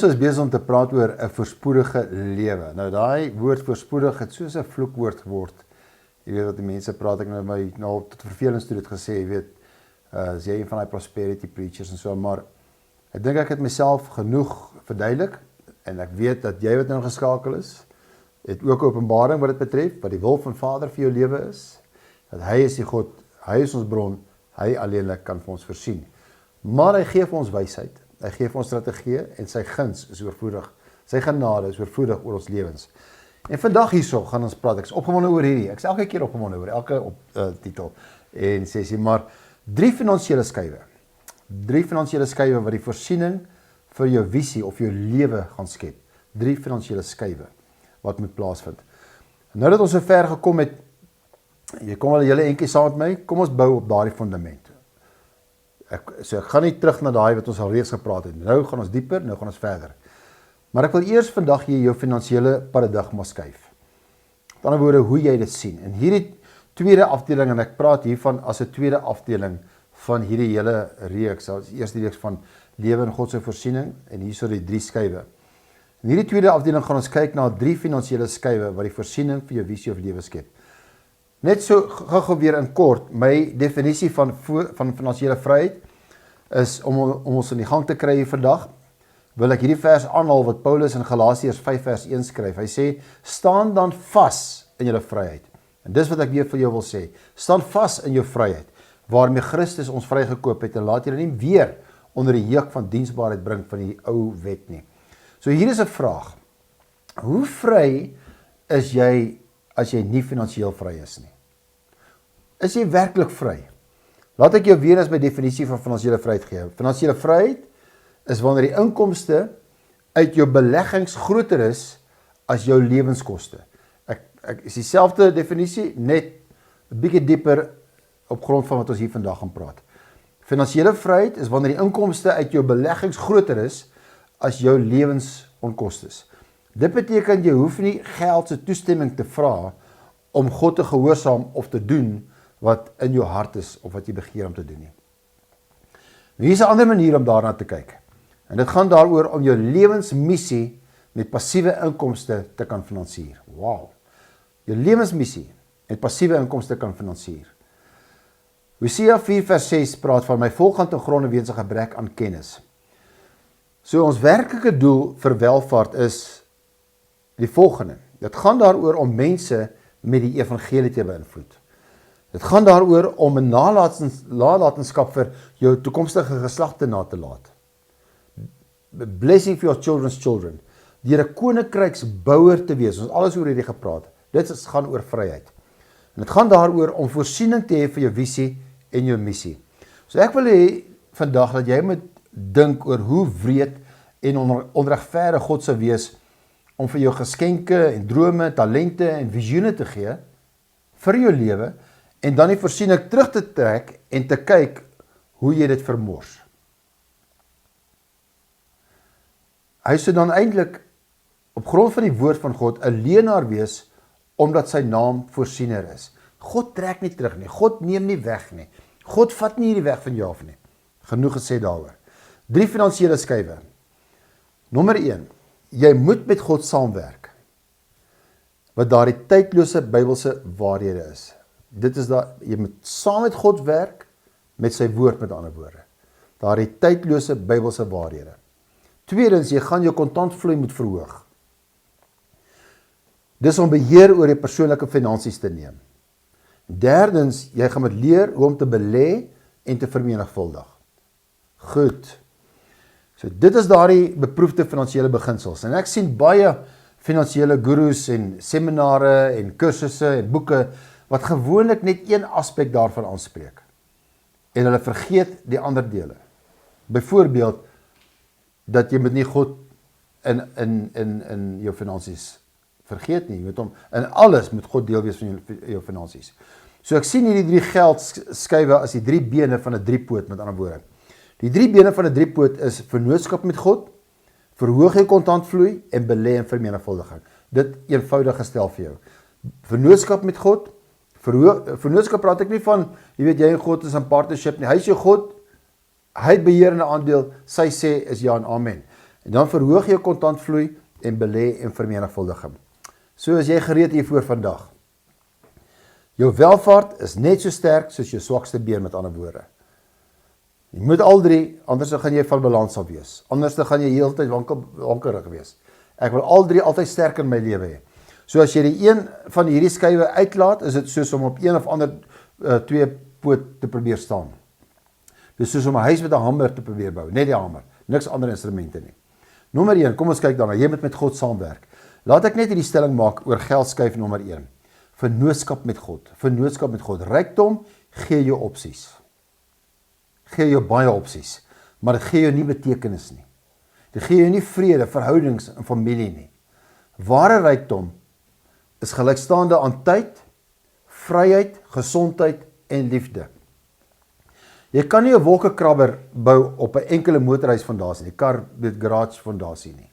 Ons is besig om te praat oor 'n voorspoedige lewe. Nou daai woord voorspoedig het soos 'n vloekwoord geword. Jy weet wat die mense praat, ek nou my tot vervelings toe dit gesê, jy weet, as jy een van die prosperity preachers en so, maar ek dink ek het myself genoeg verduidelik en ek weet dat jy wat nou geskakel is, het ook openbaring wat dit betref, wat die wil van Vader vir jou lewe is, dat hy is die God, hy is ons bron, hy alleenlik kan vir ons voorsien. Maar hy gee vir ons wysheid, hy gee vir ons strategie en sy guns is oorvloedig. Sy genade is oorvloedig oor ons lewens. En vandag hierso gaan ons praat, ek is opgewonde oor hierdie, ek is elke keer opgewonde oor elke titel en sessie, maar 3 finansiële skuwe. 3 finansiële skuwe wat die voorsiening vir jou visie of jou lewe gaan skep. 3 finansiële skuwe wat moet plaasvind. Nou dat ons so ver gekom het, jy kom al 'n hele entjie saam met my, kom ons bou op daardie fundament. Ek gaan nie terug na daai wat ons al reeds gepraat het. Nou gaan ons dieper, nou gaan ons verder. Maar ek wil eers vandag hier jou finansiële paradigma skuif. Met ander woorde, hoe jy dit sien. En hierdie tweede afdeling, en ek praat hiervan as 'n tweede afdeling van hierdie hele reeks, as eerste reeks van lewe en God se voorsiening, en hierso die 3 skuwe. In hierdie tweede afdeling gaan ons kyk na 3 finansiële skuwe wat die voorsiening vir jou visie of lewe skep. Net so gou weer in kort, my definisie van finansiële vryheid is om ons in die gang te kry hier vandag, wil ek hierdie vers aanhaal wat Paulus in Galasiërs 5 vers 1 skryf. Hy sê, staan dan vas in julle vryheid. En dis wat ek weer vir jou wil sê. Staan vas in jou vryheid, waarmee Christus ons vrygekoop het en laat julle nie weer onder die juk van diensbaarheid bring van die ou wet nie. So hier is 'n vraag. Hoe vry is jy as jy nie finansiëel vry is nie? Is jy werklik vry? Laat ek jou weer eens my definisie van finansiële vryheid gee. Finansiële vryheid is wanneer die inkomste uit jou beleggings groter is as jou lewenskoste. Ek is dieselfde definisie, net 'n bietjie dieper op grond van wat ons hier vandag gaan praat. Finansiële vryheid is wanneer die inkomste uit jou beleggings groter is as jou lewensonkoste. Dit beteken jy hoef nie geld se toestemming te vra om God te gehoorsaam of te doen wat in jou hart is of wat jy begeer om te doen nie. Nou hier is 'n ander manier om daarna te kyk. En dit gaan daaroor om jou lewensmissie met passiewe inkomste te kan finansier. Wow. Jou lewensmissie met passiewe inkomste kan finansier. Hosea 4 vers 6 praat van my volk gaan ten gronde weens 'n gebrek aan kennis. So ons werklike doel vir welvaart is die volgende. Dit gaan daaroor om mense met die evangelie te beïnvloed. Dit gaan daaroor om 'n nalatenskap vir jou toekomstige geslagte na te laat. Blessing for your children's children. Deur 'n koninkryksbouer te wees. Ons alles oor hierdie gepraat. Dit gaan oor vryheid. En dit gaan daaroor om voorsiening te hê vir jou visie en jou missie. So ek wil hê vandag dat jy moet dink oor hoe wreed en onregverdig God sou wees om vir jou geskenke en drome, talente en visioene te gee vir jou lewe en dan die voorsiening terug te trek en te kyk hoe jy dit vermors. Hy sou dan eintlik op grond van die woord van God 'n leenaar wees omdat sy naam voorsiener is. God trek nie terug nie, God neem nie weg nie. God vat nie hierdie weg van jou af nie. Genoeg gesê daaroor. 3 finansiële skuwe. Nommer 1, jy moet met God saamwerk, wat daardie tydlose Bybelse waarhede is. Dit is jy moet saam met God werk, met sy woord met ander woorde. Daardie tydlose Bybelse waarhede. Tweedens, jy gaan jou kontantvloei moet verhoog. Dis om beheer oor jou persoonlike finansies te neem. Derdens, jy gaan moet leer hoe om te belê en te vermenigvuldig. Goed. So dit is daardie beproefde finansiële beginsels. En ek sien baie finansiële gurus en seminare en kursusse en boeke wat gewoonlik net een aspek daarvan aanspreek. En hulle vergeet die ander dele. Byvoorbeeld dat jy moet nie God in jou finansies vergeet nie. Jy moet hom in alles moet God deel wees van jou finansies. So ek sien hierdie 3 geldskuwe as die 3 bene van 'n 3-poot met ander woorde. Die 3 bene van 'n 3-poot is vennootskap met God, verhoog jou kontantvloei en belê in vermenigvuldiging. Dit eenvoudig gestel vir jou. Vennootskap met God, vennootskap praat ek nie van, jy weet jy en God is in partnership nie. Hy is jou God, hy beheer 'n aandeel, sy sê is ja en amen. En dan verhoog jou kontantvloei en belê en vermenigvuldig hom. So is jy gereed hiervoor vandag. Jou welvaart is net so sterk soos jou swakste been, met ander woorde. Jy moet al drie, anders gaan jy van balans af wees. Anders gaan jy heeltyd wankerig wees. Ek wil al drie altyd sterk in my lewe hê. So as jy die een van hierdie skuwe uitlaat, is dit soos om op een of ander twee poot te probeer staan. Dis soos om 'n huis met 'n hamer te probeer bou, net die hamer, niks ander instrumente nie. Nommer 1, kom ons kyk daarna, jy moet met God saamwerk. Laat ek net hierdie stelling maak oor geldskyf nommer 1. Vennootskap met God, vennootskap met God. Rykdom gee jou opsies. Gee jou baie opsies, maar dit gee jou nie betekenis nie. Dit gee jou nie vrede, verhoudings en familie nie. Ware rykdom is gelykstaande aan tyd, vryheid, gesondheid en liefde. Jy kan nie 'n wolkekrabber bou op 'n enkele motorhuisfondasie nie, kar met garage fondasie nie.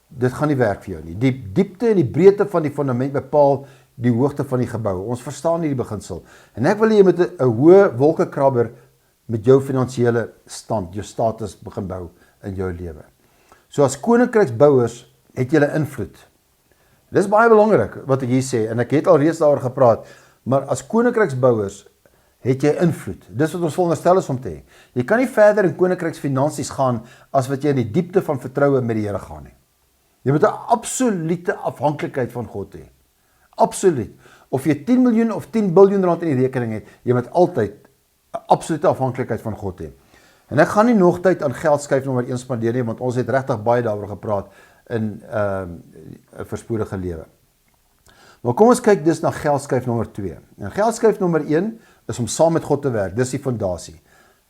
Dit gaan nie werk vir jou nie. Die diepte en die breedte van die fundament bepaal die hoogte van die gebou. Ons verstaan nie die beginsel. En ek wil hê jy met 'n hoë wolkekrabber met jou finansiële stand, jou status begin bou in jou lewe. So as koninkryksbouers het jy invloed. Dis baie belangrik wat ek hier sê, en ek het al reeds daaroor gepraat, maar as koninkryksbouers het jy invloed. Dis wat ons veronderstel is om te hê. Jy kan nie verder in koninkryksfinansies gaan as wat jy in die diepte van vertroue met die Here gaan nie. Jy moet 'n absolute afhanklikheid van God hê. Absoluut. Of jy 10 miljoen of 10 biljoen rand in die rekening het, jy moet altyd 'n absolute afhanklikheid van God hê. En ek gaan nie nog tyd aan geldskyf nommer 1 spandeer nie, want ons het regtig baie daaroor gepraat in 'n voorspoedige lewe. Maar kom ons kyk dus na geldskyf nommer 2. En geldskyf nommer 1 is om saam met God te werk. Dis die fondasie.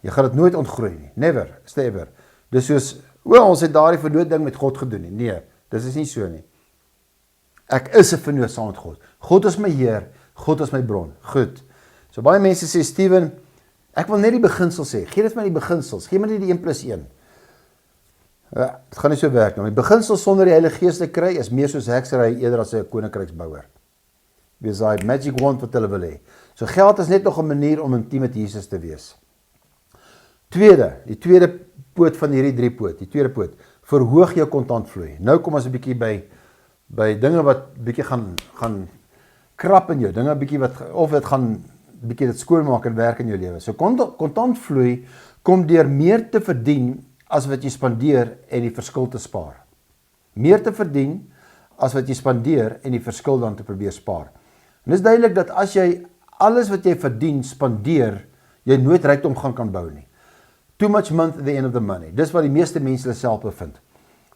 Jy gaan dit nooit ontgroei nie. Never, ever. Dis soos, ons het daardie vernoot ding met God gedoen nie. Nee, dis is nie so nie. Ek is 'n vernoot saam met God. God is my Heer, God is my bron. Goed. So baie mense sê, Steven, ek wil net die beginsels sê. Gee dit my die beginsels. Gee my net die 1 + 1. Dit gaan nie so werk nie. Die beginsels sonder die Heilige Gees te kry is meer soos heksery eerder as 'n koninkryksbouer. Wees daai magic wand wat hulle wil hê. So geld is net nog 'n manier om intiem met Jesus te wees. Die tweede poot van hierdie 3 poot, die tweede poot, verhoog jou kontantvloei. Nou kom ons 'n bietjie by dinge wat bietjie gaan krap in jou, dinge bietjie wat, of dit gaan bietjie dit skoonmaak en werk in jou lewe. So kontantvloei kom deur meer te verdien as wat jy spandeer en die verskil te spaar. Meer te verdien as wat jy spandeer en die verskil dan te probeer spaar. En dis duidelik dat as jy alles wat jy verdien spandeer, jy nooit rykdom kan bou nie. Too much month at the end of the money. Dis wat die meeste mense hulle self bevind.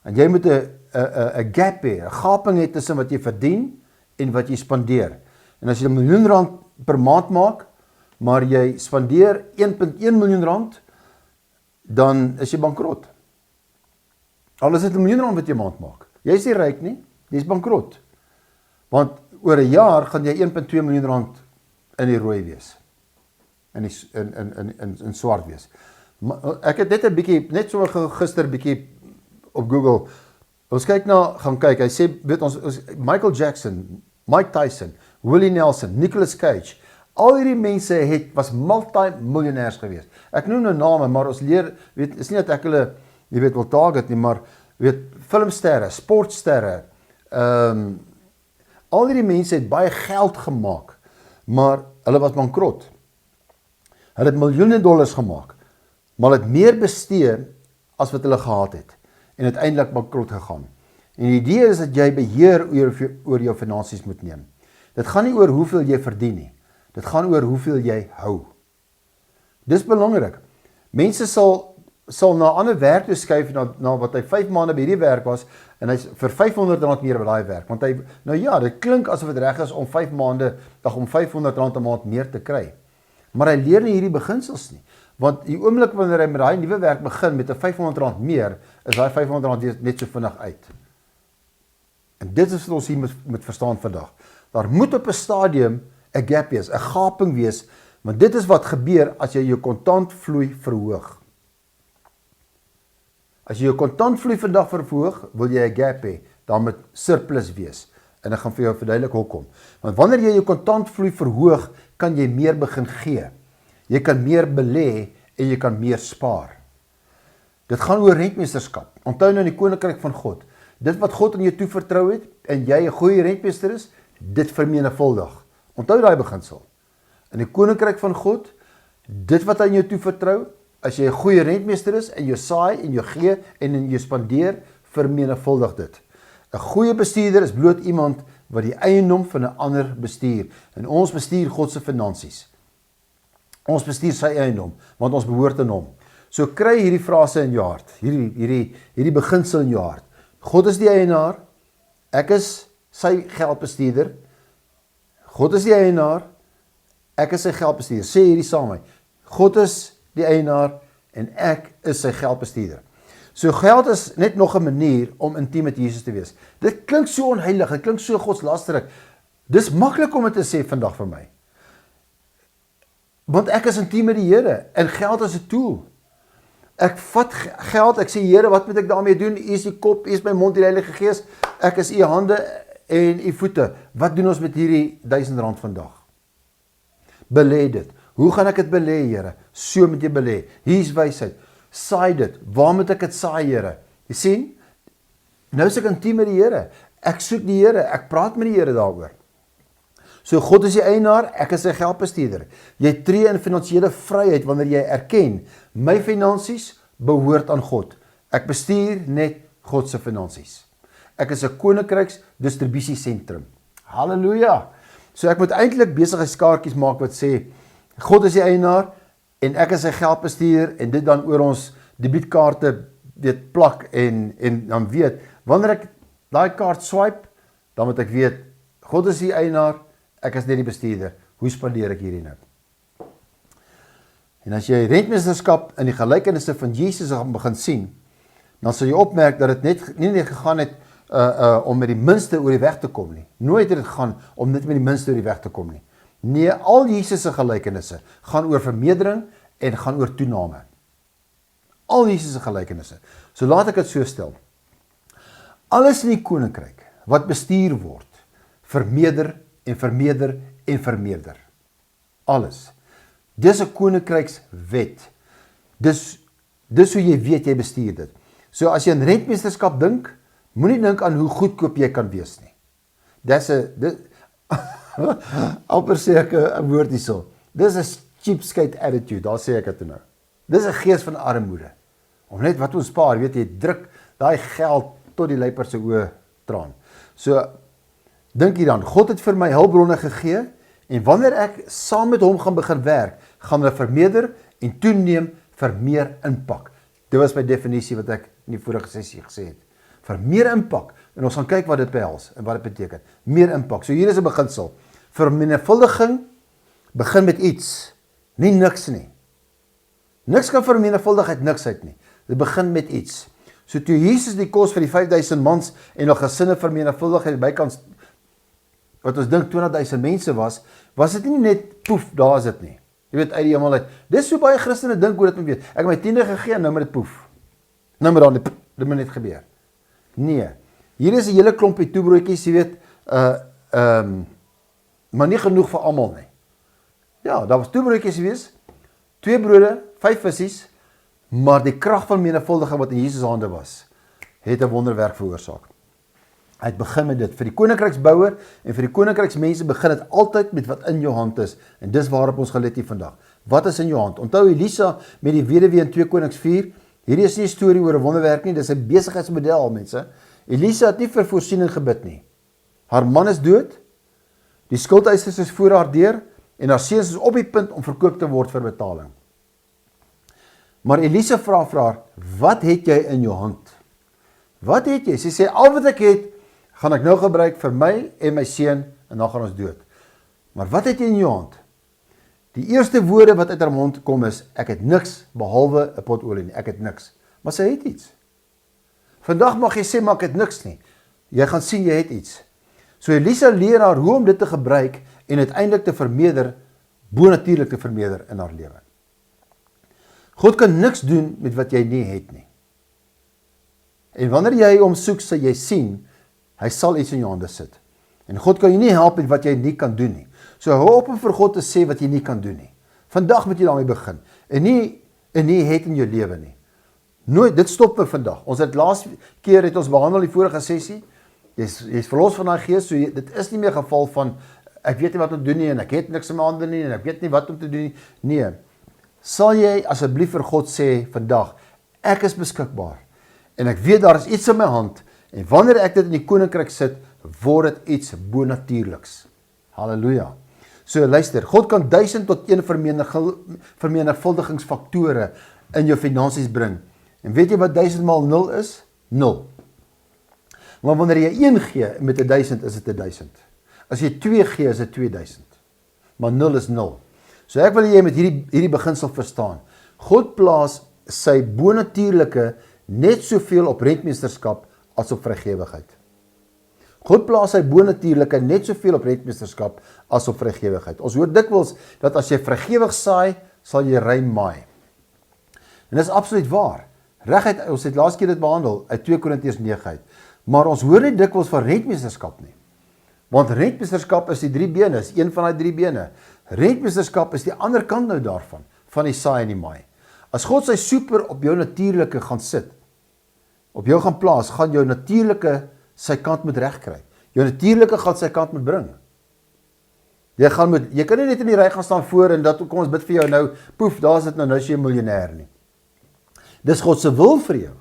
En jy moet 'n gap hê, 'n gaping hê tussen wat jy verdien en wat jy spandeer. En as jy 1 miljoen rand per maand maak, maar jy spandeer 1.1 miljoen rand, dan is jy bankrot. Al is dit 1 miljoen rand wat jy maand maak. Jy is nie ryk nie, jy is bankrot. Want oor 'n jaar gaan jy 1.2 miljoen rand in die rooi wees. In swart wees. Ek het net 'n bietjie, net so gister bietjie op Google, gaan kyk, hy sê, weet ons Michael Jackson, Mike Tyson, Willie Nelson, Nicolas Cage, al hierdie mense was multi-miljonêers geweest. Ek noem nou name, maar ons leer, weet, is nie dat ek hulle, jy weet, wil target nie, maar weet, filmsterre, sportsterre, al hierdie mense het baie geld gemaak, maar hulle was bankrot. Hulle het miljoene dollars gemaak, maar hulle het meer bestee as wat hulle gehad het, en uiteindelik bankrot gegaan. En die idee is dat jy beheer oor jou finansies moet neem. Dit gaan nie oor hoeveel jy verdien nie, dit gaan oor hoeveel jy hou. Dis belangrik. Mense sal na 'n ander werk toe skuif na wat hy 5 maande by hierdie werk was, en hy vir 500 rand meer by daai werk, want hy, nou ja, dit klink asof dit reg is om 5 maande, om 500 rand 'n maand meer te kry. Maar hy leer nie hierdie beginsels nie. Want die oomblik wanneer hy met daai nuwe werk begin met 'n 500 rand meer, is daai 500 rand net so vinnig uit. En dit is wat ons hier moet verstaan vandag. Daar moet op 'n stadium 'n gap wees, 'n gaping wees, want dit is wat gebeur as jy jou kontantvloei verhoog. As jy jou kontantvloei vandag verhoog, wil jy 'n gap hê, dan moet surplus wees. En ek gaan vir jou verduidelik hoekom. Want wanneer jy jou kontantvloei verhoog, kan jy meer begin gee. Jy kan meer belê en jy kan meer spaar. Dit gaan oor rentmeesterskap. Onthou nou in die koninkryk van God. Dit wat God aan jou toevertrou het, en jy 'n goeie rentmeester is, dit vermenigvuldig. Onthou daai beginsel. In die koninkryk van God, dit wat aan jou toevertrou, as jy 'n goeie rentmeester is, en jy saai, en jy gee, en jy spandeer, vermenigvuldig dit. 'n Goeie bestuurder is bloot iemand wat die eiendom van 'n ander bestuur. En ons bestuur God se finansies. Ons bestuur sy eiendom, want ons behoort aan hom. So kry hierdie frase in jou hart, hierdie beginsel in jou hart. God is die eienaar, ek is sy geldbestuurder. God is die eienaar, ek is sy geldbestuurder. Sê hierdie saam met my. God is die eienaar en ek is sy geldbestuurder. So geld is net nog 'n manier om intiem met Jesus te wees. Dit klink so onheilig, dit klink so godslasterik. Dis maklik om dit te sê vandag vir my. Want ek is intiem met die Here en geld is 'n tool. Ek vat geld, ek sê Here, wat moet ek daarmee doen? U is die kop, U is my mond, die Heilige Gees. Ek is U hande en U voete. Wat doen ons met hierdie R1000 vandag? Belê dit. Hoe gaan ek dit belê, Here? So moet jy belê. Hier is wysheid. Saai dit. Waar moet ek dit saai, Here? Jy sien? Nou is ek intiem met die Here. Ek soek die Here. Ek praat met die Here daaroor. So God is die eienaar, ek is sy geldbestuurder. Jy tree in finansiële vryheid wanneer jy erken, my finansies behoort aan God. Ek bestuur net God se finansies. Ek is 'n koninkryks distribusiesentrum. Halleluja! So ek moet eintlik besigheidskaartjies maak wat sê, God is die eienaar en ek is sy geldbestuurder en dit dan oor ons debietkaarte weet plak en dan weet, wanneer ek daai kaart swipe, dan moet ek weet, God is die eienaar, ek is net die bestuurder. Hoe spandeer ek hierdie nou? En as jy rentmeesterskap in die gelykenisse van Jesus begin sien, dan sal jy opmerk dat dit nie net gegaan het om met die minste oor die weg te kom nie. Nooit het dit gegaan om net met die minste oor die weg te kom nie. Nee, al Jesus se gelykenisse gaan oor vermeerdering en gaan oor toename. Al Jesus se gelykenisse. So laat ek dit so stel. Alles in die koninkryk wat bestuur word, vermeerder en vermeerder en vermeerder. Alles. Dis 'n koninkrykswet. Dis hoe jy weet jy bestuur dit. So as jy aan rentmeesterskap dink, moenie dink aan hoe goedkoop jy kan wees nie. Amper sê ek 'n woord hierso. Dis 'n cheapskate attitude, daar sê ek dit nou. Dis 'n gees van armoede. Of net wat ons spaar, weet jy, druk daai geld tot die luiper se oë traan. So dink hier dan, God het vir my hulpbronne gegee en wanneer ek saam met hom gaan begin werk, gaan hulle vermeerder en toeneem vir meer impak. Dit was my definisie wat ek in die vorige sessie gesê het. Vir meer impak. En ons gaan kyk wat dit behels en wat dit beteken. Meer impak. So hier is 'n beginsel. Vermenigvuldiging begin met iets, nie niks nie. Niks kan vermenigvuldig uit niks uit nie. Dit begin met iets. So toe Jesus die kos vir die 5000 mans en hulle gesinne vermenigvuldig het bykans wat ons dink 20000 mense was dit nie net poef, daar is dit nie. Jy weet uit die hemel uit. Dis so baie Christene dink hoe dit moet weet. Ek het my 10de gegee en nou moet dit poef. Nou moet dan dit moet net gebeur. Nee. Hier is 'n hele klompie toebroodjies, jy weet, maar nie genoeg vir almal nie. Ja, daar was toebroodjies gewees, 2 brode, 5 visse, maar die krag van menigvuldiging wat in Jesus hande was, het 'n wonderwerk veroorsaak. Hy het begin met dit. Vir die koninkryksbouer en vir die koninkryksmense begin dit altyd met wat in jou hand is. En dis waarop ons gelet hier vandag. Wat is in jou hand? Onthou Elisa met die weduwee in 2 Konings 4. Hierdie is nie 'n storie oor 'n wonderwerk nie, dis 'n besigheidsmodel, mense. Elisa het nie vir voorsiening gebid nie. Haar man is dood. Die skuldeisers is voor haar deur en haar seuns is op die punt om verkoop te word vir betaling. Maar Elisa vra vir haar, "Wat het jy in jou hand?" Wat het jy? Sy sê, "Al wat ek het, gaan ek nou gebruik vir my en my seun en dan gaan ons dood." Maar wat het jy in jou hand? Die eerste woorde wat uit haar mond kom is, "Ek het niks behalwe 'n pot olie nie. Ek het niks." Maar sy het iets. Vandag mag jy sê, "Maar ek het niks nie." Jy gaan sien jy het iets. So Elisa leer haar hoe om dit te gebruik en uiteindelik te vermeerder, bonatuurlik te vermeerder in haar lewe. God kan niks doen met wat jy nie het nie. En wanneer jy hom soek, sal jy sien, hy sal iets in jou hande sit. En God kan jou nie help met wat jy nie kan doen nie. So hou op om vir God te sê wat jy nie kan doen nie. Vandag moet jy daarmee begin. En nie het in jou lewe nie. Nooit, dit stop vir vandag. Ons het laas keer het ons behandel die vorige sessie. Jy's verlos van daai gees, so dit is nie meer geval van ek weet nie wat om te doen nie en ek het niks in my hande nie en ek weet nie wat om te doen nie. Nee. Sal jy asseblief vir God sê vandag, ek is beskikbaar en ek weet daar is iets in my hand en wanneer ek dit in die koninkryk sit, word dit iets bonatuurliks. Halleluja. So luister, God kan 1000 tot 1 vermenigvuldigingsfaktore in jou finansies bring. En weet jy wat 1000 maal 0 is? 0. Maar wanneer jy 1 gee met 1000 is dit 1000. As jy 2 gee is dit 2000. Maar 0 is 0. So ek wil jy met hierdie beginsel verstaan. God plaas sy bonatuurlike net soveel op rentmeesterskap as op vrygewigheid. God plaas sy bonatuurlike net soveel op rentmeesterskap as op vrygewigheid. Ons hoor dikwels dat as jy vrygewig saai, sal jy ruim maai. En dis absoluut waar. Reguit, ons het laas keer dit behandel uit 2 Korintiërs 9 uit. Maar ons hoor nie dikwels van rentmeesterskap nie. Want rentmeesterskap is die 3 bene, is een van die 3 bene. Rentmeesterskap is die ander kant nou daarvan, van die saai en die maai. As God sy super op jou natuurlike gaan sit, op jou gaan plaas, gaan jou natuurlike sy kant moet regkry. Jou natuurlike gaan sy kant moet bring. Jy kan nie net in die ry gaan staan voor en dat kom ons bid vir jou nou, poef, daar is dit nou is jy 'n miljonair nie. Dis God se wil vir jou.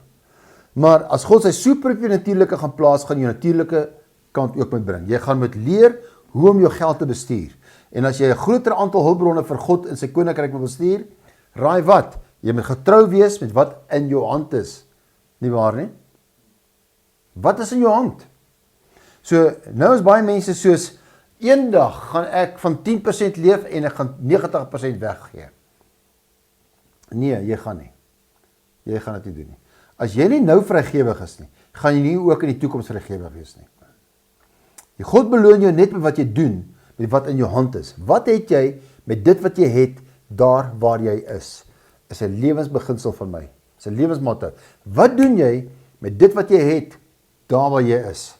Maar as God sy super op jou natuurlike gaan plaas, gaan jou natuurlike kant ook moet bring. Jy gaan moet leer hoe om jou geld te bestuur. En as jy 'n groter aantal hulpbronne vir God in sy koninkryk wil bestuur, raai wat? Jy moet getrou wees met wat in jou hand is. Nie waar nie? Wat is in jou hand? So, nou is baie mense soos, eendag gaan ek van 10% leef en ek gaan 90% weggee. Nee, jy gaan nie. Jy gaan dit nie doen nie. As jy nie nou vrygewig is nie, gaan jy nie ook in die toekoms vrygewig wees nie. Die God beloon jou net met wat jy doen, met wat in jou hand is. Wat het jy met dit wat jy het, daar waar jy is? Is 'n lewensbeginsel van my. Is 'n lewensmotto. Wat doen jy met dit wat jy het, daar waar jy is?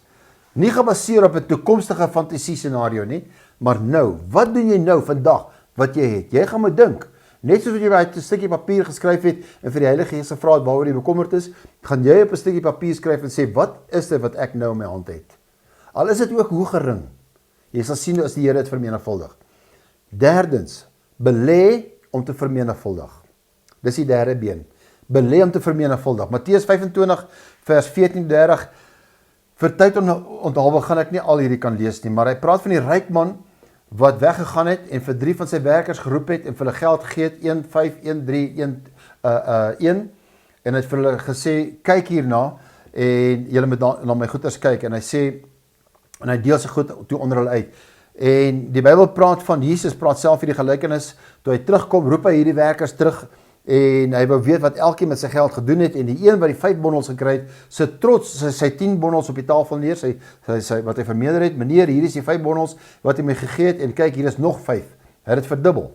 Nie gebaseer op 'n toekomstige fantasie scenario nie, maar nou. Wat doen jy nou vandag wat jy het? Jy gaan moet dink. Net soos wat jy by 'n stukkie papier geskryf het en vir die Heilige Gees gevra het waaroor jy bekommerd is, gaan jy op 'n stukkie papier skryf en sê, wat is dit wat ek nou in my hand het? Al is dit ook hoe gering. Jy sal sien as die Here dit vermenigvuldig. Derdens, belê om te vermenigvuldig. Dis die derde been. Belê om te vermenigvuldig. Matteus 25 vers 14-30. Vir tyd onthaalwe gaan ek nie al hierdie kan lees nie, maar hy praat van die ryk man wat weggegaan het en vir 3 van sy werkers geroep het en vir hulle geld gegee het, 1, 5, 1, 3, 1, en hy het vir hulle gesê, kyk hierna, en julle moet na my goeders kyk, en hy sê, en hy deel sy goed toe onder hulle uit. En die Bybel praat van, Jesus praat self hierdie gelykenis, toe hy terugkom, roep hy hierdie werkers terug, en hy wou weet wat elkeen met sy geld gedoen het, en die een wat die 5 bondels gekry het, sit trots sy 10 bondels op die tafel neer, wat hy vermeerder het, meneer, hier is die 5 bondels wat hy my gegee het, en kyk, hier is nog 5, hy het het verdubbel.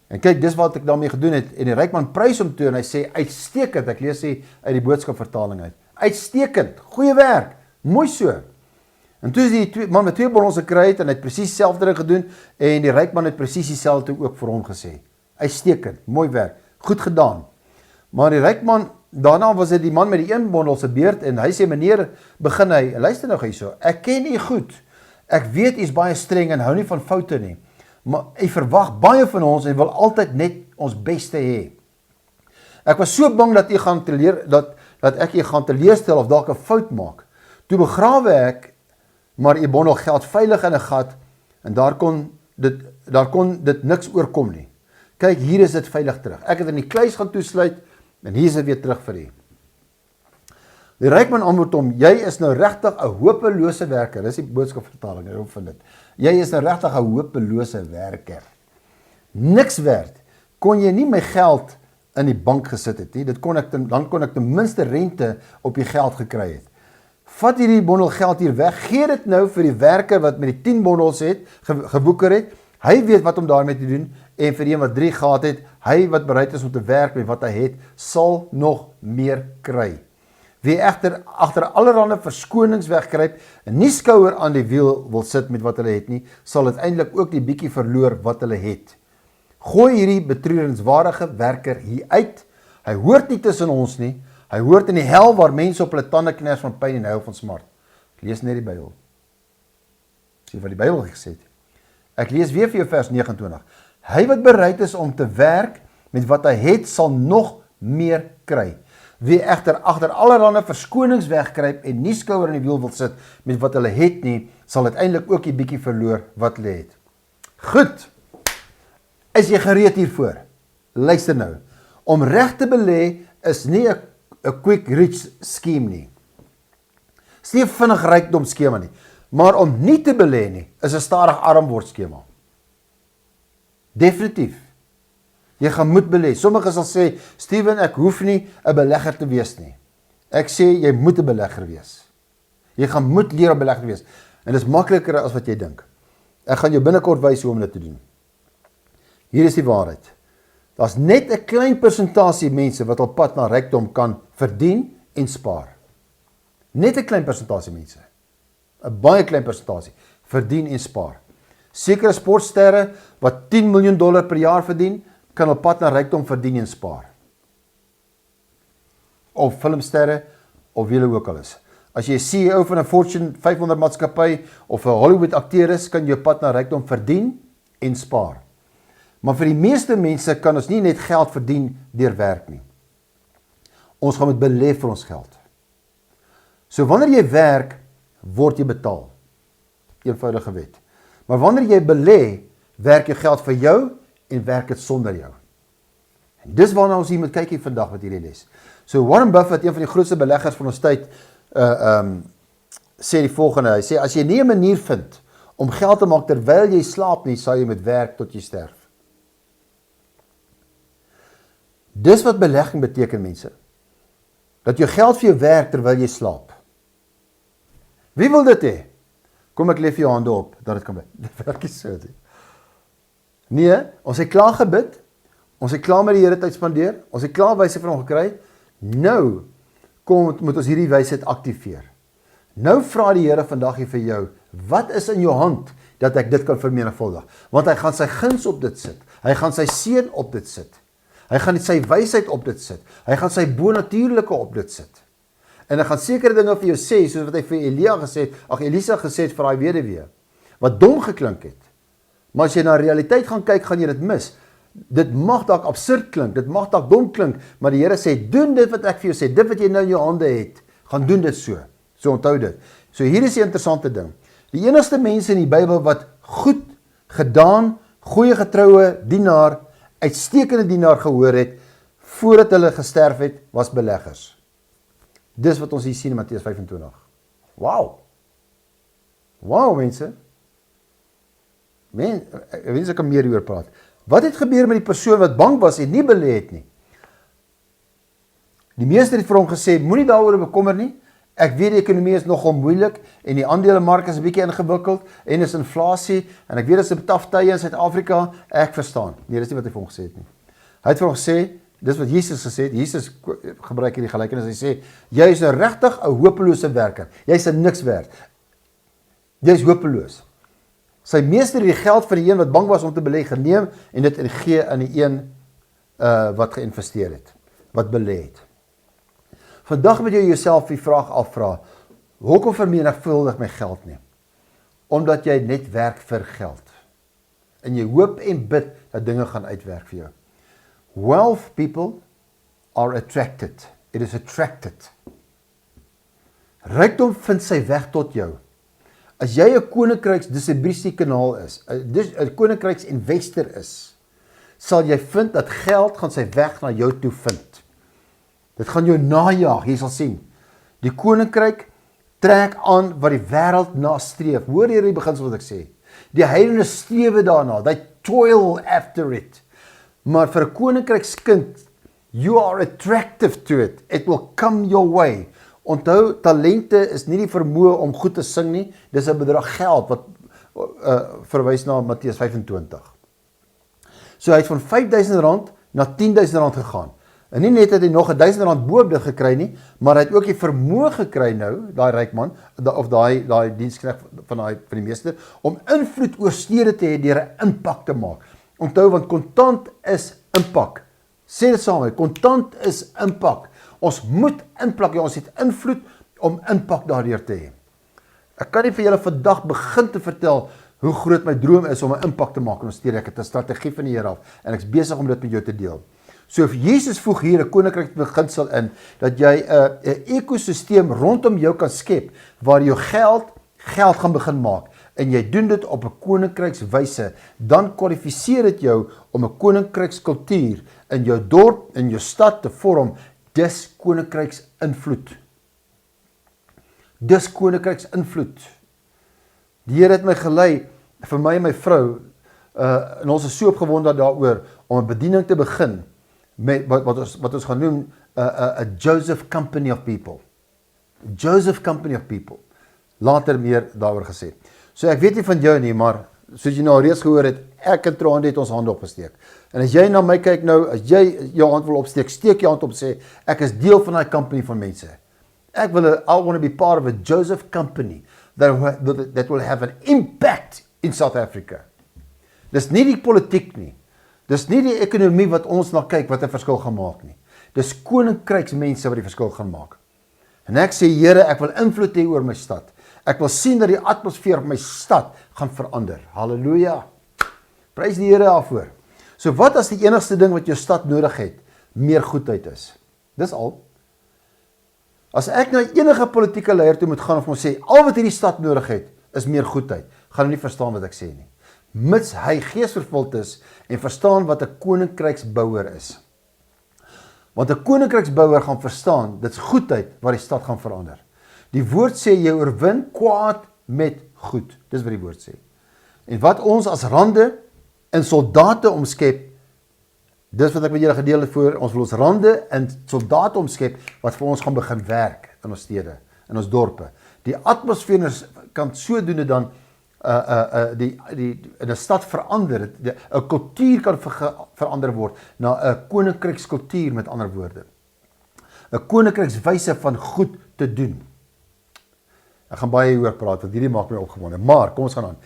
En kyk, dis wat ek daarmee gedoen het, en die rykman prys hom toe, en hy sê, uitstekend, ek lees hy uit die boodskapvertaling uit, uitstekend, goeie werk, mooi so. En toe is die man met 2 bondels gekry het, en hy het presies dieselfde ding gedoen, en die rykman het presies dieselfde ook vir hom gesê, uitstekend, mooi werk, goed gedaan. Maar die rykman, daarna was dit die man met die 1 bondel se beurt, en hy sê, meneer, begin hy, luister nou hierso, ek ken u goed, ek weet u is baie streng en hou nie van foute nie, maar u verwag baie van ons en wil altyd net ons beste hê. Ek was so bang dat u gaan dat ek u gaan teleurstel of dalk 'n fout maak. Toe begrawe ek maar u bondel geld veilig in 'n gat, en daar kon dit niks oorkom nie. Kyk, hier is dit veilig terug. Ek het in die kluis gaan toesluit, en hier is dit weer terug vir u. Die rykman antwoord hom, jy is nou regtig 'n hopelose werker. Dis die boodskapvertaling, ek vind dit. Jy is nou regtig 'n hopelose werker. Niks werd. Kon jy nie my geld in die bank gesit het nie, dan kon ek ten minste rente op die geld gekry het. Vat hierdie bondel geld hier weg, gee dit nou vir die werker wat met die 10 bondels het, geboeker het, hy weet wat om daarmee te doen, en vir die een wat 3 gehad het, hy wat bereid is om te werk met wat hy het, sal nog meer kry. Wie egter agter allerhande verskonings wegkruip en nie skouer aan die wiel wil sit met wat hulle het nie, sal uiteindelik ook die bietjie verloor wat hulle het. Gooi hierdie betreurenswaardige werker hier uit. Hy hoort nie tussen ons nie. Hy hoort in die hel waar mense op hulle tande kners van pyn en huil van smart. Ek lees net die Bybel. Sien wat die Bybel gesê het. Ek lees weer vir jou vers 29. Hy wat bereid is om te werk met wat hy het, sal nog meer kry. Wie egter agter allerlei verskonings wegkruip en nie skouer in die wiel wil sit met wat hulle het nie, sal uiteindelik ook die bietjie verloor wat hulle het. Goed. Is jy gereed hiervoor? Luister nou. Om reg te belê is nie 'n quick rich scheme nie. Is nie 'n vinnig rykdom skema nie. Maar om nie te belê nie, is 'n stadig arm word skema. Definitief. Jy gaan moet belê. Sommige sal sê, Steven, ek hoef nie 'n belegger te wees nie. Ek sê, jy moet 'n belegger wees. Jy gaan moet leer om belegger te wees. En dit is makliker as wat jy dink. Ek gaan jou binnekort wys hoe om dit te doen. Hier is die waarheid. Daar's net 'n klein persentasie mense wat op pad na rykdom kan verdien en spaar. Net 'n klein persentasie mense. 'n Baie klein persentasie verdien en spaar. Sekere sportsterre wat $10 miljoen per jaar verdien, kan op pad na rykdom verdien en spaar. Of filmsterre, of wie hulle ook al is. As jy 'n CEO van 'n Fortune 500 maatskappy of 'n Hollywood akteur is, kan jy op pad na rykdom verdien en spaar. Maar vir die meeste mense kan ons nie net geld verdien deur werk nie. Ons gaan moet belê vir ons geld. So wanneer jy werk, word jy betaal. Eenvoudige wet. Maar wanneer jy belê, werk jy geld vir jou en werk dit sonder jou. En dis waarna ons hier moet kyk hier vandag met hierdie les. So Warren Buffett, een van die grootste beleggers van ons tyd, sê die volgende, hy sê, as jy nie 'n manier vind om geld te maak terwyl jy slaap nie, sal jy met werk tot jy sterf. Dis wat belegging beteken, mense. Dat jou geld vir jou werk terwyl jy slaap. Wie wil dit hê? Kom ek lê vir jou hande op, dat dit kan werk. Dit werk nie so nie. Nee, ons het klaar gebid, ons het klaar met die Here tyd spandeer, ons het klaar wysheid van hom gekry, nou moet ons hierdie wysheid aktiveer. Nou vra die Here vandag hier vir jou, wat is in jou hand, dat ek dit kan vermenigvuldig? Want hy gaan sy guns op dit sit, hy gaan sy seën op dit sit, hy gaan sy wysheid op dit sit, hy gaan sy bonatuurlike op dit sit, en hy gaan sekere dinge vir jou sê, soos wat hy vir Elisa gesê het vir daai weduwee, wat dom geklink het, maar as jy na realiteit gaan kyk, gaan jy dit mis. Dit mag dalk absurd klink, dit mag dalk dom klink, maar die Here sê, doen dit wat ek vir jou sê, dit wat jy nou in jou hande het, gaan doen dit so. So onthou dit. So hier is die interessante ding. Die enigste mense in die Bybel wat goed gedaan, goeie getroue dienaar, uitstekende dienaar gehoor het, voordat hulle gesterf het, was beleggers. Dis wat ons hier sien in Matteus 25. Wow! Wow, mense! Mense, ek kan meer hieroor praat. Wat het gebeur met die persoon wat bang was en nie belê het nie? Die meester het vir hom gesê, moenie daaroor bekommer nie. Ek weet die ekonomie is nogal moeilik en die aandelemark is 'n bietjie ingewikkeld en is inflasie en ek weet dit is 'n taaf tye in Suid-Afrika. Ek verstaan. Nee, dis nie wat hy vir hom gesê het nie. Hy het vir hom gesê, dis wat Jesus gesê het. Jesus gebruik hierdie gelykenis. Hy sê, jy is regtig 'n hopelose werker. Jy's niks werd. Jy's hopeloos. Sy meester het die geld van die een wat bang was om te belê geneem en dit gee aan die een wat geïnvesteer het, wat belê het. Vandag moet jy jouself die vraag afvra, hoekom vermenigvuldig my geld nie? Omdat jy net werk vir geld. En jy hoop en bid dat dinge gaan uitwerk vir jou. Wealth people are attracted. It is attracted. Rykdom vind sy weg tot jou. As jy 'n koninkryks distribusiekanaal is, 'n koninkryks investor is, sal jy vind dat geld gaan sy weg na jou toe vind. Dit gaan jou najaag, jy sal sien. Die koninkryk trek aan wat die wêreld nastreef. Hoor hier die beginsel wat ek sê. Die heidene streef daarna, they toil after it. Maar vir 'n koninkrykskind, you are attractive to it. It will come your way. Onthou, talente is nie die vermoë om goed te sing nie, dis 'n bedrag geld wat verwys na Matteus 25. So hy het van R5.000 na R10.000 gegaan. En nie net het hy nog R1.000 bo op dit gekry nie, maar hy het ook die vermoë gekry nou, daai ryk man, of daai diensknegt van die meester, om invloed oor stede te hê deur 'n impak te maak. Onthou, want kontant is impak. Sê dit saam, kontant is impak. Ons moet inplak, ons het invloed om impak daardeur te hê. Ek kan nie vir julle vandag begin te vertel hoe groot my droom is om 'n impak te maak in ons stede. Ek het 'n strategie van die Here af en ek's besig om dit met jou te deel. So Jesus voeg hier 'n koninkryksbeginsel in dat jy 'n ekosisteem rondom jou kan skep waar jou geld gaan begin maak en jy doen dit op 'n koninkrykswyse, dan kwalifiseer dit jou om 'n koninkrykskultuur in jou dorp, in jou stad te vorm. Dis koninkryksinvloed. Dis koninkryksinvloed. Die Here het my gelei, vir my en my vrou, en ons is so opgewonde daaroor om 'n bediening te begin met wat ons gaan noem 'n Joseph Company of People. Joseph Company of People. Later meer daaroor gesê. So ek weet nie van jou nie, maar soos jy nou reeds gehoor het, ek en Trond het ons hande opgesteek. En as jy na my kyk nou, as jy jou hand wil opsteek, steek jou hand op en sê, ek is deel van daai company van mense. I want to be part of a Joseph company that will have an impact in South Africa. Dis nie die politiek nie. Dis nie die ekonomie wat ons na kyk wat 'n verskil gaan maak nie. Dis koninkryksmense wat die verskil gaan maak. En ek sê, Here, ek wil invloed hê oor my stad. Ek wil sien dat die atmosfeer op my stad gaan verander. Halleluja. Prys die Here daarvoor. So wat as die enigste ding wat jou stad nodig het, meer goedheid is? Dis al. As ek nou enige politieke leier toe moet gaan of ons sê, al wat hierdie stad nodig het, is meer goedheid, gaan hulle nie verstaan wat ek sê nie. Mits hy geesvervuld is en verstaan wat 'n koninkryksbouer is. Want 'n koninkryksbouer gaan verstaan, dit's goedheid wat die stad gaan verander. Die woord sê, jy oorwin kwaad met goed. Dis wat die woord sê. En wat ons as rande en soldate omskep, dis wat ek met julle gedeel het voor, ons wil ons rande en soldate omskep, wat vir ons gaan begin werk in ons stede, in ons dorpe. Die atmosfeer kan sodoende dan in 'n stad verander, 'n kultuur kan verander word na 'n koninkrykskultuur, met ander woorde. 'n Koninkrykswyse van goed te doen. Ek gaan baie hieroor praat, want hierdie maak my opgewonde. Maar, kom ons gaan aan.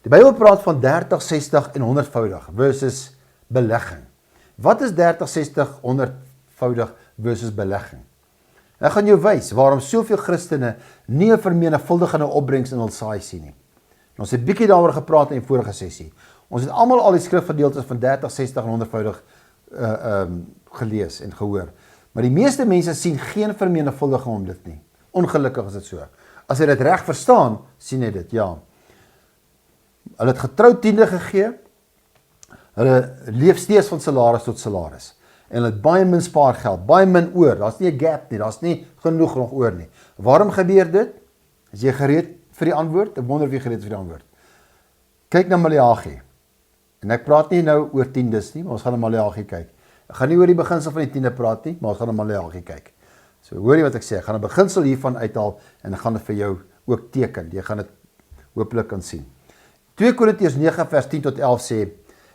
Die Bybel praat van 30, 60 en 100voudig versus belegging. Wat is 30, 60, 100voudig versus belegging? Ek gaan jou wys waarom soveel Christene nie 'n vermenigvuldigende opbrengs in hul saai sien nie. Ons het bietjie daaroor gepraat in die vorige sessie. Ons het almal al die skrifgedeeltes van 30, 60 en 100voudig gelees en gehoor. Maar die meeste mense sien geen vermenigvuldiging om dit nie. Ongelukkig is dit so. As jy dit reg verstaan, sien jy dit, ja. Hulle het getrou tiende gegee, hulle leef steeds van salaris tot salaris, en hulle het baie min spaargeld, baie min oor, daar's nie 'n gap nie, daar's nie genoeg nog oor nie. Waarom gebeur dit? Is jy gereed vir die antwoord? Ek wonder of jy gereed is vir die antwoord. Kyk na Maleagi, en ek praat nie nou oor tiendes nie, maar ons gaan na Maleagi kyk. Ek gaan nie oor die beginsel van die tiende praat nie, maar ons gaan na Maleagi kyk. So hoor jy wat ek sê, ek gaan 'n beginsel hiervan uithaal, en ek gaan dit vir jou ook teken, jy gaan dit hopelik kan sien. 2 Korintiërs 9 vers 10 tot 11 sê,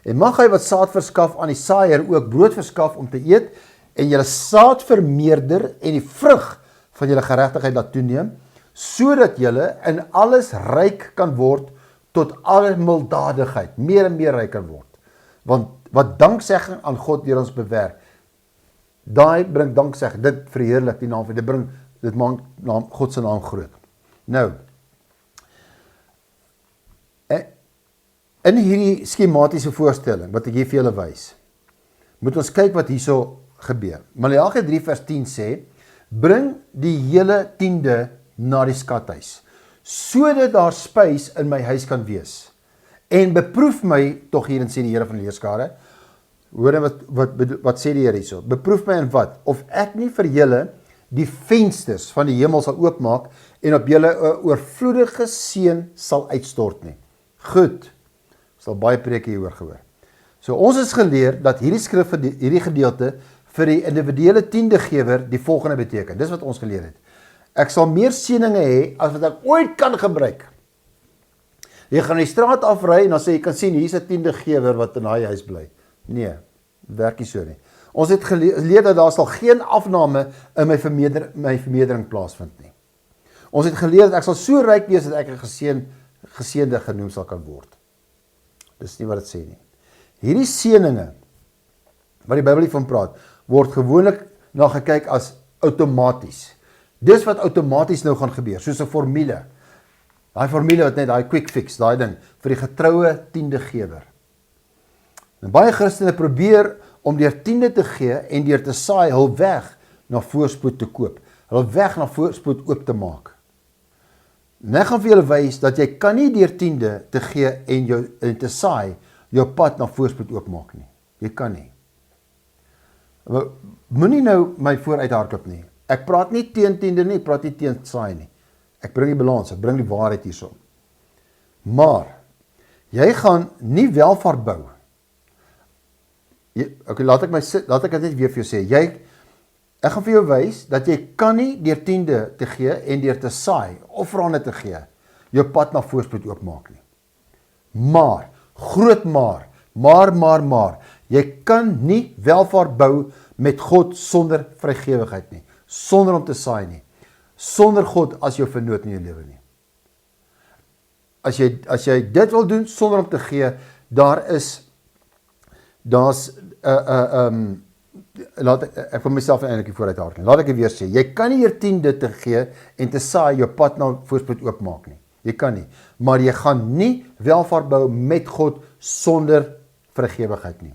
en mag hy wat saad verskaf aan die saaier ook brood verskaf om te eet, en julle saad vermeerder en die vrug van julle geregtigheid laat toeneem, sodat julle in alles ryk kan word tot alle milddadigheid, meer en meer ryk kan word. Want wat danksegging aan God deur ons bewerk, daai bring danksegging, dit verheerlik die naam van, dit maak God se naam groot. Nou, in hierdie skematiese voorstelling, wat ek hier vir julle wys, moet ons kyk wat hierso gebeur. Maleagi 3 vers 10 sê, bring die hele tiende na die skathuis, sodat daar spys in my huis kan wees, en beproef my, tog hierin sê die Here van die Heerskare, hoor wat sê die Here hierso, beproef my in wat, of ek nie vir julle die vensters van die hemel sal oopmaak, en op julle 'n oorvloedige seën sal uitstort nie. Goed, sal baie preke hieroor gehoor. So ons is geleer dat hierdie gedeelte vir die individuele tiendegewer die volgende beteken. Dis wat ons geleer het. Ek sal meer seëninge hê as wat ek ooit kan gebruik. Jy gaan die straat afry en dan sê jy kan sien hier's 'n tiendegewer wat in daai huis bly. Nee, werk nie so nie. Ons het geleer dat daar sal geen afname in my vermeerdering plaasvind nie. Ons het geleer dat ek sal so ryk wees dat ek 'n geseënde genoem sal kan word. Dis nie wat dit sê nie. Hierdie seëninge wat die Bybel hiervan praat, word gewoonlik na gekyk as outomaties. Dis wat outomaties nou gaan gebeur, soos 'n formule. Daai formule wat net daai quick fix, daai ding vir die getroue tiendegewer. En baie Christene probeer om deur tiende te gee en deur te saai hul weg na voorspoed te koop. Hul weg na voorspoed oop te maak. En ek gaan vir julle wys dat jy kan nie deur tiende te gee en te saai jou pad na voorspoed oopmaak nie. Jy kan nie. Moenie nou my vooruit hardloop nie. Ek praat nie teen tiende nie, ek praat nie teen saai nie. Ek bring die balans, ek bring die waarheid hierso. Maar jy gaan nie welvaart bou. Okay, laat ek dit net weer vir jou sê. Ek gaan vir jou wys dat jy kan nie deur tiende te gee en deur te saai, offerande te gee, jou pad na voorspoed oopmaak nie. Maar, groot maar, jy kan nie welvaart bou met God sonder vrygewigheid nie, sonder om te saai nie, sonder God as jou vernoot in jou lewe nie. As jy dit wil doen sonder om te gee, ek wil myself eintlik vooruit hardloop. Laat ek dit weer sê. Jy kan nie hier tiende te gee en te saai jou pad na voorspoed oopmaak nie. Jy kan nie. Maar jy gaan nie welvaart bou met God sonder vrygewigheid nie.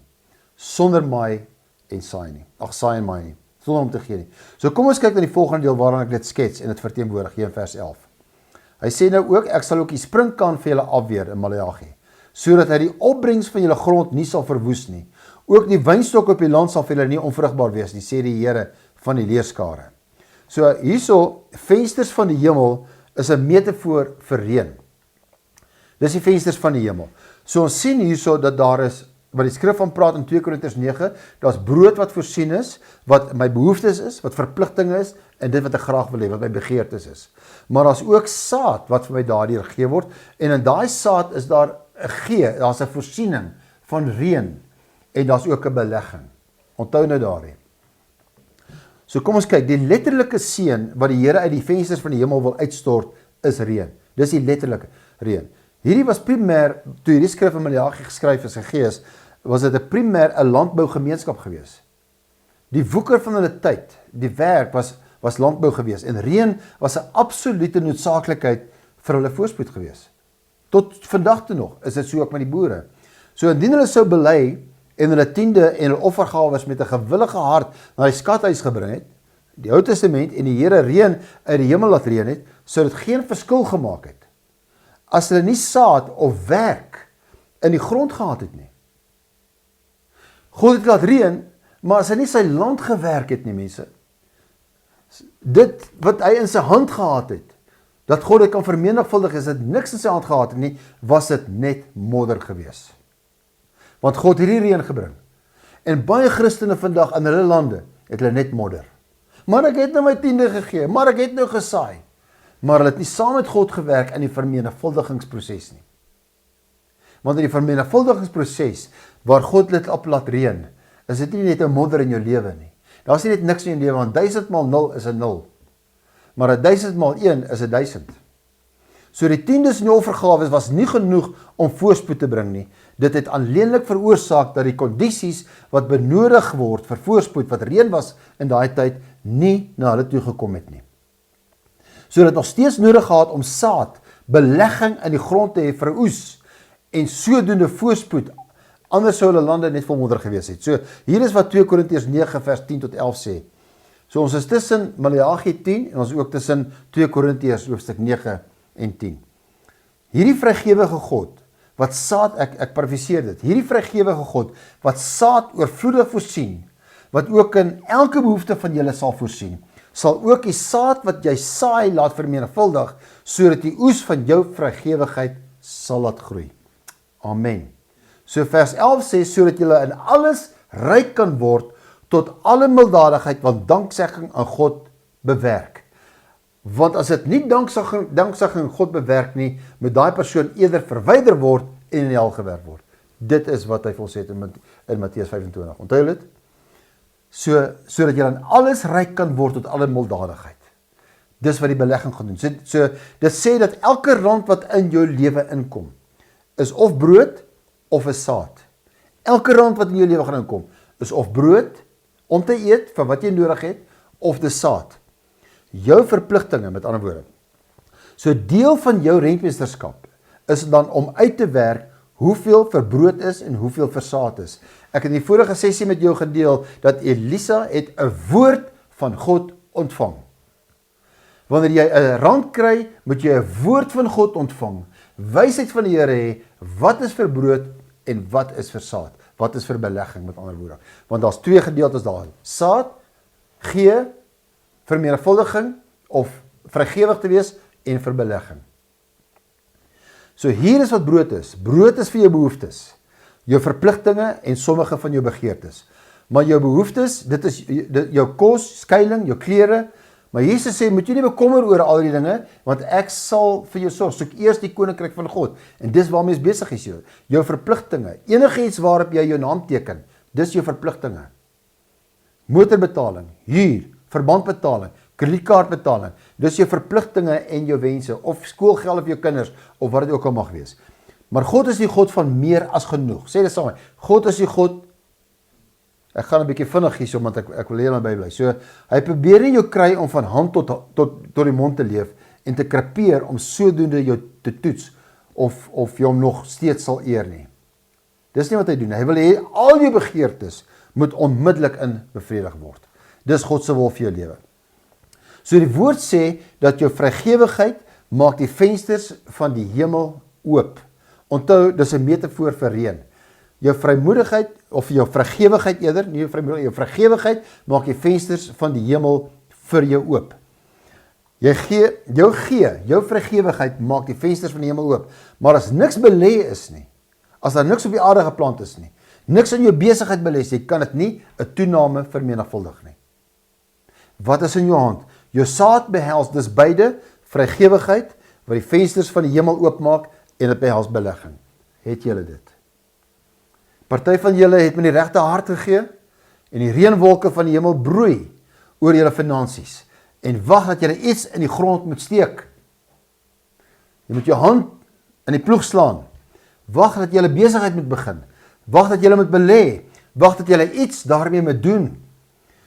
Sonder maai en saai nie. Saai en maai nie. Sonder om te gee nie. So kom ons kyk na die volgende deel waaraan ek dit skets en dit verteenwoordig hier in vers 11. Hy sê nou ook, ek sal ook die springkaan vir julle afweer in Maleagi, sodat hy die opbrengs van julle grond nie sal verwoes nie. Ook die wynstok op die land sal vir julle nie onvrugbaar wees nie, sê die Here van die leerskare. So hierso, vensters van die hemel is 'n metafoor vir reën. Dis die vensters van die hemel. So ons sien hierso dat daar is, wat die skrif van praat in 2 Korintiërs 9, daar's brood wat voorsien is, wat my behoeftes is, wat verpligtinge is, en dit wat ek graag wil hê, wat my begeertes is. Maar daar's ook saad wat vir my daardeur gegee word, en in daai saad is daar 'n gee, daar's 'n voorsiening van reën, en daar's ook 'n belegging. Onthou nou daarin. So kom ons kyk, die letterlike seën wat die Here uit die vensters van die hemel wil uitstort, is reën. Dis die letterlike reën. Hierdie was primêr, toe hierdie skrif in Maleagi geskryf is, gegee is, was dit 'n primêr 'n landbougemeenskap gewees. Die woeker van hulle tyd, die werk was landbou gewees, en reën was 'n absolute noodsaaklikheid vir hulle voorspoed gewees. Tot vandag toe nog is dit so ook met die boere. So indien hulle sou bely en hulle tiende en hulle offergawes met 'n gewillige hart na die skathuis gebring het, die Ou Testament, en die Here reën uit die hemel laat reën het, sou dit geen verskil gemaak het as hulle nie saad of werk in die grond gehad het nie. God het laat reën, maar as hy nie sy land gewerk het nie, mense, dit wat hy in sy hand gehad het, dat God dit kan vermenigvuldig, is dit niks in sy hand gehad het nie, was dit net modder gewees. Want God het hierdie reën gebring. En baie Christene vandag in hulle lande, het hulle net modder. Maar ek het nou my tiende gegee, maar ek het nou gesaai. Maar hulle het nie saam met God gewerk in die vermenigvuldigingsproses nie. Want in die vermenigvuldigingsproses, waar God dit op laat reën, is dit nie net 'n modder in jou lewe nie. Daar is nie net niks in jou lewe, want 1000 maal 0 is 'n 0. Maar 1000 maal 1 is 1000. So die tiendes en die offergawes was nie genoeg om voorspoed te bring nie. Dit het alleenlik veroorsaak dat die kondisies wat benodig word vir voorspoed, wat reën was in daai tyd, nie na hulle toe gekom het nie. So dit nog steeds nodig gehad om saad, belegging in die grond te hê vir oes, en sodoende voorspoed, anders sou hulle lande net vol modder gewees het. So hier is wat 2 Korintiërs 9 vers 10 tot 11 sê. So ons is tussen Maleagi 10 en ons is ook tussen 2 Korintiërs hoofstuk 9 en 10. Hierdie vrygewige God, wat saad, ek parafraseer dit, hierdie vrygewige God, wat saad oorvloedig voorsien, wat ook in elke behoefte van julle sal voorsien, sal ook die saad wat jy saai laat vermenigvuldig, sodat die oes van jou vrygewigheid sal laat groei. Amen. So vers 11 sê, sodat julle in alles ryk kan word, tot alle milddadigheid, want danksegging aan God bewerk. Want as dit nie danksegging God bewerk nie, moet daai persoon eerder verwyder word en in die hel gewerp word. Dit is wat hy vir ons sê in Matteus 25. Onthou dit? Sodat jy in alles ryk kan word tot alle milddadigheid. Dis wat die belegging gaan doen. So dit sê dat elke rand wat in jou lewe inkom, is of brood of is saad. Elke rand wat in jou lewe gaan inkom, is of brood om te eet vir wat jy nodig het, of die saad. Jou verpligtinge, met ander woorde. So deel van jou rentmeesterskap is dan om uit te werk hoeveel vir brood is en hoeveel vir saad is. Ek het in die vorige sessie met jou gedeel dat Elisa het 'n woord van God ontvang. Wanneer jy 'n rand kry, moet jy 'n woord van God ontvang. Wysheid van die Here hê, wat is vir brood en wat is vir saad? Wat is vir belegging, met ander woorde? Want daar's twee gedeeltes daarin. Saad gee vermenigvuldiging of vrygewig te wees en vir belegging. So hier is wat brood is. Brood is vir jou behoeftes, jou verpligtinge en sommige van jou begeertes. Maar jou behoeftes, dit is jou kos, skuiling, jou klere. Maar Jesus sê, moet jy nie bekommer oor al die dinge, want ek sal vir jou sorg. Soek eers die koninkryk van God. En dis waarmee jy besig is. Jou verpligtinge, enige iets waarop jy jou naam teken, dis jou verpligtinge. Motorbetaling, huur, verbandbetaling, kredietkaartbetaling, dis jou verpligtinge en jou wense, of skoolgeld vir jou kinders, of wat dit ook al mag wees. Maar God is die God van meer as genoeg. Sê dit saam, God is die God, ek gaan 'n bietjie vinnig hierso, want ek wil hierna bybly. So, hy probeer nie jou kry om van hand tot die mond te leef, en te krapeer om sodoende jou te toets, of jy hom nog steeds sal eer nie. Dis nie wat hy doen. Hy wil hê, al jou begeertes moet onmiddellik in bevredig word. Dis God se wil vir jou lewe. So die woord sê, dat jou vrygewigheid maak die vensters van die hemel oop. Onthou, dis 'n metafoor vir reën. Jou vrymoedigheid, of jou vrygewigheid eerder, nie jou vrymoedigheid, jou vrygewigheid maak die vensters van die hemel vir jou oop. Jou vrygewigheid maak die vensters van die hemel oop. Maar as niks belê is nie, as daar niks op die aarde geplant is nie, niks in jou besigheid belê is nie, kan dit nie 'n toename vermenigvuldig nie. Wat is in jou hand? Jou saad behels dus beide vrygewigheid, wat die vensters van die hemel oopmaak, en dit behels belegging. Het julle dit? Party van julle het met die regte hart gegee, en die reënwolke van die hemel broei oor julle finansies, en wag dat julle iets in die grond moet steek. Jy moet jou hand in die ploeg slaan, wag dat julle besigheid moet begin, wag dat julle moet belê, wag dat julle iets daarmee moet doen.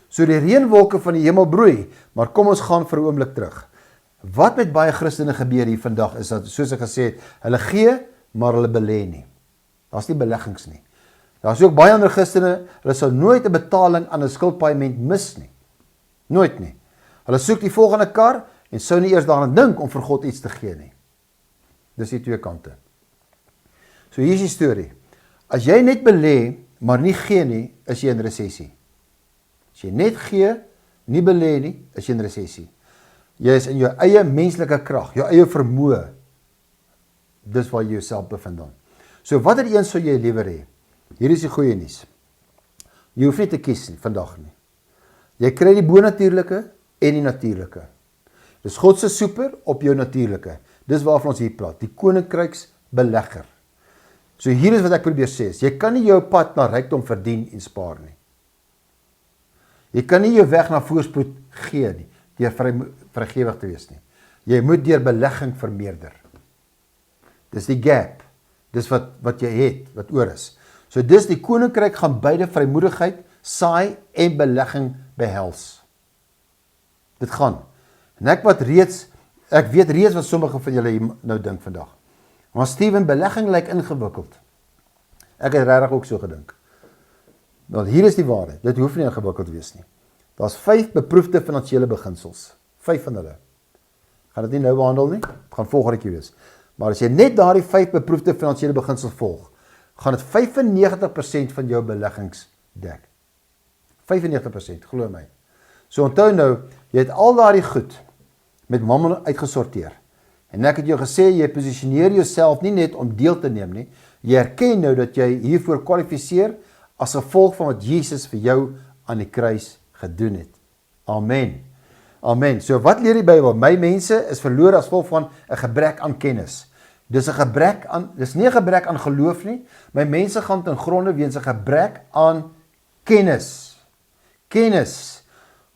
So die reënwolke van die hemel broei, maar kom ons gaan vir 'n oomblik terug. Wat met baie Christene gebeur hier vandag is dat, soos ek gesê het, hulle gee, maar hulle belê nie. Daar's nie beleggings nie. Daar's ook baie ander Christene, hulle sal nooit 'n betaling aan 'n skuldpaaiement mis nie. Nooit nie. Hulle soek die volgende kar, en sou nie eers daaraan dink om vir God iets te gee nie. Dis die twee kante. So hier is die storie. As jy net belê, maar nie gee nie, is jy in resessie. As jy net gee, nie belê nie, is jy in resessie. Jy is in jou eie menslike krag, jou eie vermoë. Dis waar jy jouself bevind dan. So watter een sou jy liewer hê? Hier is die goeie nuus. Jy hoef nie te kies nie, vandag nie. Jy kry die bonatuurlike en die natuurlike. Dis God se super op jou natuurlike. Dis waarvan ons hier praat, die koninkryksbelegger. So hier is wat ek probeer sê, jy kan nie jou pad na rykdom verdien en spaar nie. Jy kan nie jou weg na voorspoed gee nie, deur vrygewig te wees nie. Jy moet deur belegging vermeerder. Dis die gap, dis wat jy het, wat oor is. So dis die koninkryk gaan beide vrymoedigheid, saai en belegging behels. Dit gaan. En ek weet reeds wat sommige van julle nou dink vandag. Maar Steven, belegging lyk ingewikkeld. Ek het regtig ook so gedink. Want hier is die waarheid, dit hoef nie ingewikkeld te wees nie. Daar's 5 beproefde finansiële beginsels. 5 van hulle. Gaan dit nie nou behandel nie, dit gaan volgende keer wees. Maar as jy net daardie 5 beproefde finansiële beginsels volg, gaan dit 95% van jou beleggings dek. 95%, glo my. So onthou nou, jy het al daardie goed met mammon uitgesorteer. En ek het jou gesê, jy posisioneer jouself nie net om deel te neem nie, jy erken nou dat jy hiervoor kwalifiseer as gevolg van wat Jesus vir jou aan die kruis gedoen het. Amen. Amen. So wat leer die Bybel? My mense is verlore as gevolg van 'n gebrek aan kennis. Dis nie 'n gebrek aan geloof nie. My mense gaan ten gronde weens 'n gebrek aan kennis. Kennis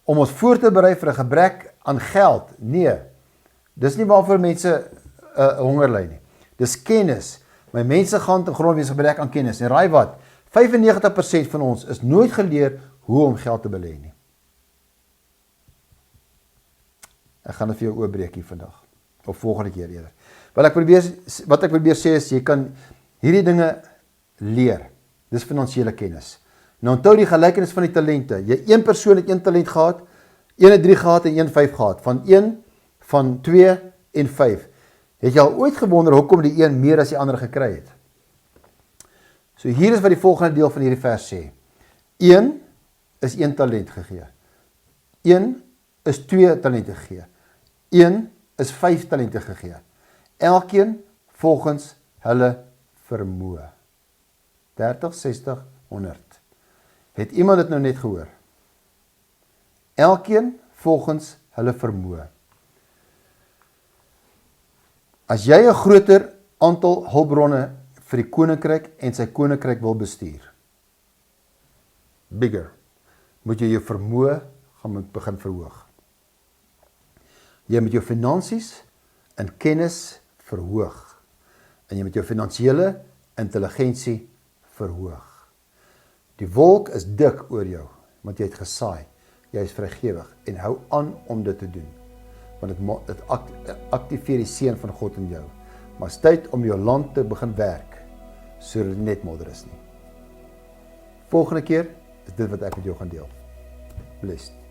om ons voor te berei vir 'n gebrek aan geld. Nee. Dis nie waarvoor mense honger ly nie. Dis kennis. My mense gaan ten gronde weens 'n gebrek aan kennis. En raai wat? 95% van ons is nooit geleer hoe om geld te belê nie. Ek gaan dit vir jou oopbreek hier vandag. Of volgende keer eerder. Wat ek probeer sê is, jy kan hierdie dinge leer. Dis finansiële kennis. Nou onthou die gelykenis van die talente. Een persoon het 1 talent gehad, 1 het 3 gehad en 1 5 gehad. Van 1, van 2 en 5. Het jy al ooit gewonder hoekom die een meer as die ander gekry het? So hier is wat die volgende deel van hierdie vers sê. 1 is 1 talent gegee. 1 is 2 talente gegee. 1 is 5 talente gegee. Elkeen volgens hulle vermoë. 30, 60, 100. Het iemand dit nou net gehoor? Elkeen volgens hulle vermoë. As jy 'n groter aantal hulpbronne vir die koninkryk en sy koninkryk wil bestuur, bigger, moet jy jou vermoë gaan begin verhoog. Jy moet jou finansies en kennis verhoog. En jy moet jou finansiële intelligensie verhoog. Die wolk is dik oor jou, want jy het gesaai. Jy is vrygewig en hou aan om dit te doen. Want dit aktiveer die seën van God in jou. Maar is tyd om jou land te begin werk, sodat dit net modder is nie. Volgende keer is dit wat ek met jou gaan deel. Blessed.